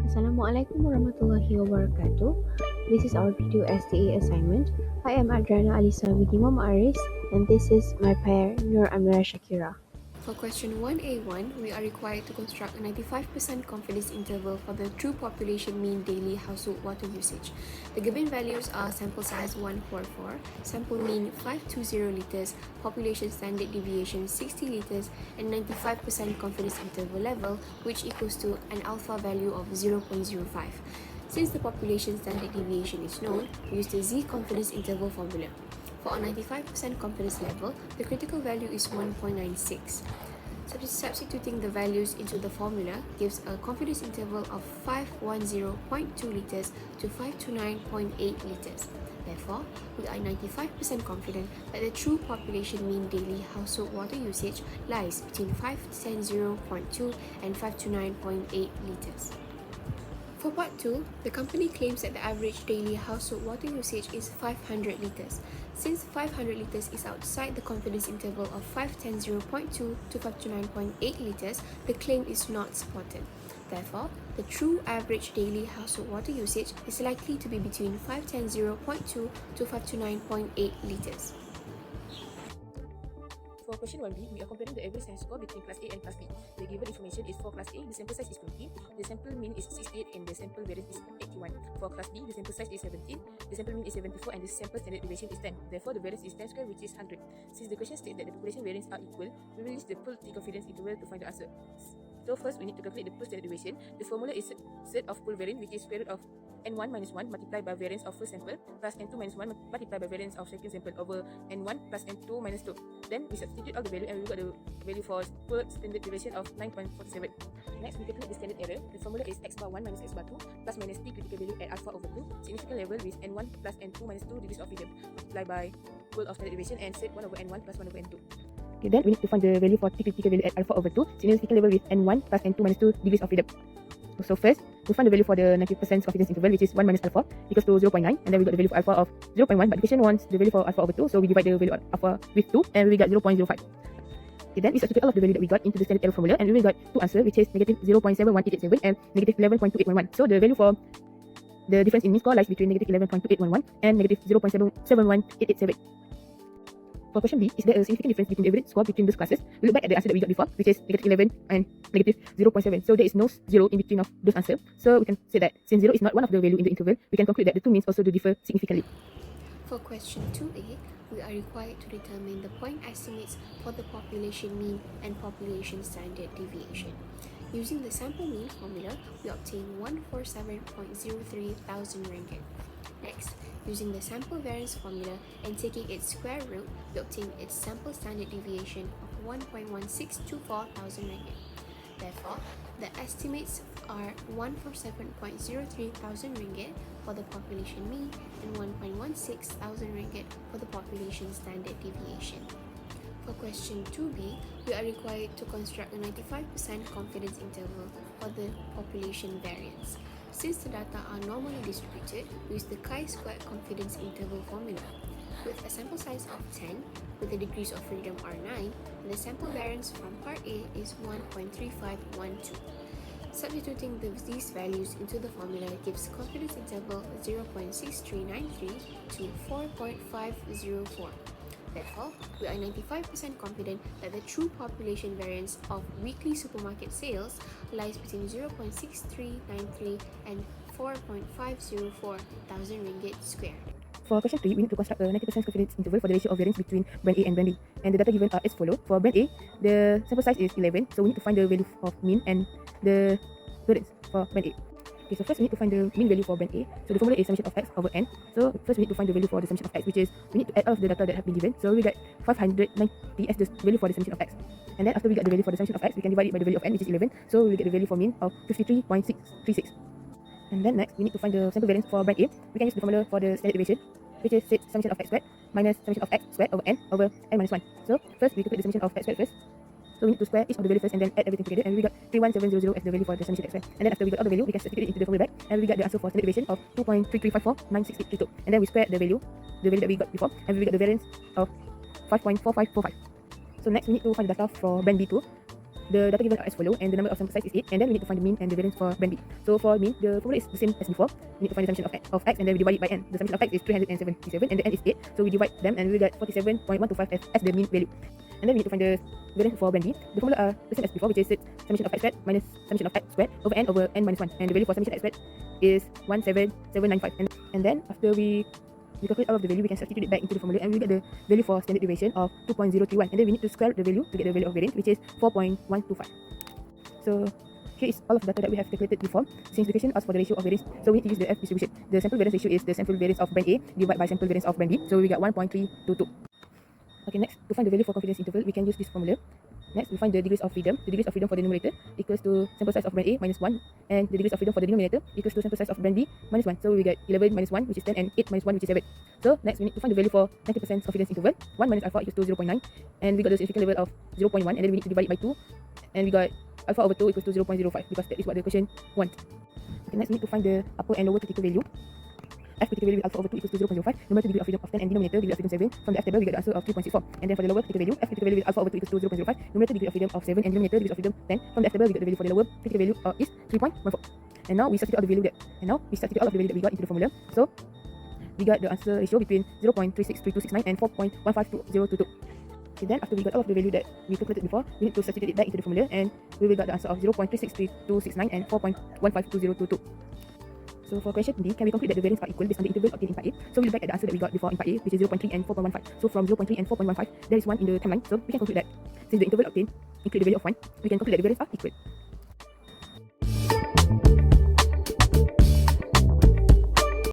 Assalamualaikum warahmatullahi wabarakatuh. This is our video STA assignment. I am ADRIANNA ALYSSA with Imam ARIS, and this is my pair Nur AMIERA SHAHRIZAN. For question 1A1, we are required to construct a 95% confidence interval for the true population mean daily household water usage. The given values are sample size 144, sample mean 520 liters, population standard deviation 60 liters, and 95% confidence interval level, which equals to an alpha value of 0.05. Since the population standard deviation is known, we use the Z confidence interval formula. For a 95% confidence level, the critical value is 1.96. Substituting the values into the formula gives a confidence interval of 510.2 liters to 529.8 liters. Therefore, we are 95% confident that the true population mean daily household water usage lies between 510.2 and 529.8 liters. For part 2, the company claims that the average daily household water usage is 500 liters. Since 500 liters is outside the confidence interval of 510.2 to 529.8 liters, the claim is not supported. Therefore, the true average daily household water usage is likely to be between 510.2 to 529.8 liters. For question 1B, we are comparing the average science score between class A and class B. The given information is for class A, the sample size is 20, the sample mean is 68, and the sample variance is 81. For class B, the sample size is 17, the sample mean is 74, and the sample standard deviation is 10. Therefore, the variance is 10 square, which is 100. Since the question states that the population variance are equal, we will use the full T-confidence interval to find the answer. So first, we need to calculate the full standard deviation. The formula is set of full variance, which is square root of n1 minus 1 multiplied by variance of first sample plus n2 minus 1 multiplied by variance of second sample over n1 plus n2 minus 2. Then we substitute all the value and we got the value for full standard deviation of 9.47. Next, we calculate the standard error. The formula is x bar 1 minus x bar 2 plus minus t critical value at alpha over 2, significant level with n1 plus n2 minus 2 degrees of freedom multiplied by full of standard deviation and set 1 over n1 plus 1 over n2. Okay, then we need to find the value for t critical value at alpha over 2, significant level with n1 plus n2 minus 2 degrees of freedom. So first, we find the value for the 90% confidence interval, which is 1 minus alpha equals to 0.9, and then we got the value for alpha of 0.1, but the question wants the value for alpha over 2, so we divide the value of alpha with 2, and we got 0.05. Okay, then we substitute all of the value that we got into the standard error formula, and we got two answers, which is negative 0.71887 and negative 11.2811. So the value for the difference in mean score lies between negative 11.2811 and negative 0.71887. For question B, is there a significant difference between the average score between those classes? We look back at the answer that we got before, which is negative 11 and negative 0.7. So there is no 0 in between of those answers. So we can say that since 0 is not one of the value in the interval, we can conclude that the two means also do differ significantly. For question 2A, we are required to determine the point estimates for the population mean and population standard deviation. Using the sample mean formula, we obtain 147.03 thousand ringgit. Next, using the sample variance formula and taking its square root, we obtain its sample standard deviation of 1.1624 thousand ringgit. Therefore, the estimates are 147.03 thousand ringgit for the population mean and 1.16 thousand ringgit for the population standard deviation. For question 2B, we are required to construct a 95% confidence interval for the population variance. Since the data are normally distributed, we use the chi-squared confidence interval formula. With a sample size of 10, with the degrees of freedom are 9, and the sample variance from part A is 1.3512. Substituting these values into the formula gives confidence interval 0.6393 to 4.504. Therefore, we are 95% confident that the true population variance of weekly supermarket sales lies between 0.6393 and 4.504 thousand ringgit squared. For question 3, we need to construct a 90% confidence interval for the ratio of variance between brand A and brand B. And the data given are as follows. For brand A, the sample size is 11, so we need to find the value of mean and the variance for brand A. Okay, so first we need to find the mean value for brand A. So the formula is summation of x over n. So first we need to find the value for the summation of x, which is we need to add all of the data that have been given. So we got 590 as the value for the summation of x. And then after we got the value for the summation of x, we can divide it by the value of n, which is 11. So we get the value for mean of 53.636. And then next, we need to find the sample variance for brand A. We can use the formula for the standard deviation, which is summation of x squared minus summation of x squared over n minus 1. So first we calculate the summation of x squared first. So we need to square each of the value first and then add everything together, and we got 31700 as the value for the summation x squared. And then after we got all the value, we can substitute it into the formula back, and we got the answer for standard deviation of 2.33549682. And then we square the value that we got before, and we got the variance of 5.4545. So next we need to find the data for brand B2. the data given are as follow, and the number of sample size is 8, and then we need to find the mean and the variance for band B. So for mean, the formula is the same as before. We need to find the summation of x, and then we divide it by n. The summation of x is 377, and the n is 8, so we divide them, and we get 47.125 as the mean value. And then we need to find the variance for band B. The formula are the same as before, which is summation of x squared minus summation of x squared over n minus 1, and the value for summation x squared is 17795. And then after we calculate all of the value, we can substitute it back into the formula, and we get the value for standard deviation of 2.031, and then we need to square the value to get the value of variance, which is 4.125. So here is all of the data that we have calculated before. Since the question asks for the ratio of variance, so we need to use the F distribution. The sample variance ratio is the sample variance of band A divided by sample variance of band B, so we got 1.322. Okay, next, to find the value for confidence interval, we can use this formula. Next, we find the degrees of freedom. The degrees of freedom for the numerator equals to sample size of band A minus 1, and the degrees of freedom for the denominator equals to sample size of band B minus 1. So we get 11 minus 1, which is 10, and 8 minus 1, which is 7. So next, we need to find the value for 90% confidence interval. 1 minus alpha equals to 0.9, and we got the significant level of 0.1, and then we need to divide it by 2, and we got alpha over 2 equals to 0.05, because that is what the question wants. Okay, next, we need to find the upper and lower critical value. F critical value with alpha over 2 equals to 0.05, numerator degree of freedom of 10, and denominator degree of freedom 7. From the F table, we get the answer of 3.64. And then for the lower critical value, F critical value with alpha over 2 equals to 0.05, numerator degree of freedom of 7, and denominator degree of freedom 10. From the F table, we get the value for the lower critical value is 3.14. And now we substitute all of the value that we got into the formula. So we got the answer ratio between 0.363269 and 4.152022. Okay, then after we got all of the value that we calculated before, we need to substitute it back into the formula, and we will get the answer of 0.363269 and 4.152022. So for question D, can we conclude that the variance are equal based on the interval obtained in part A? So we look back at the answer that we got before in part A, which is 0.3 and 4.15. So from 0.3 and 4.15, there is 1 in the timeline. So we can conclude that since the interval obtained include the value of 1, we can conclude that the variance are equal.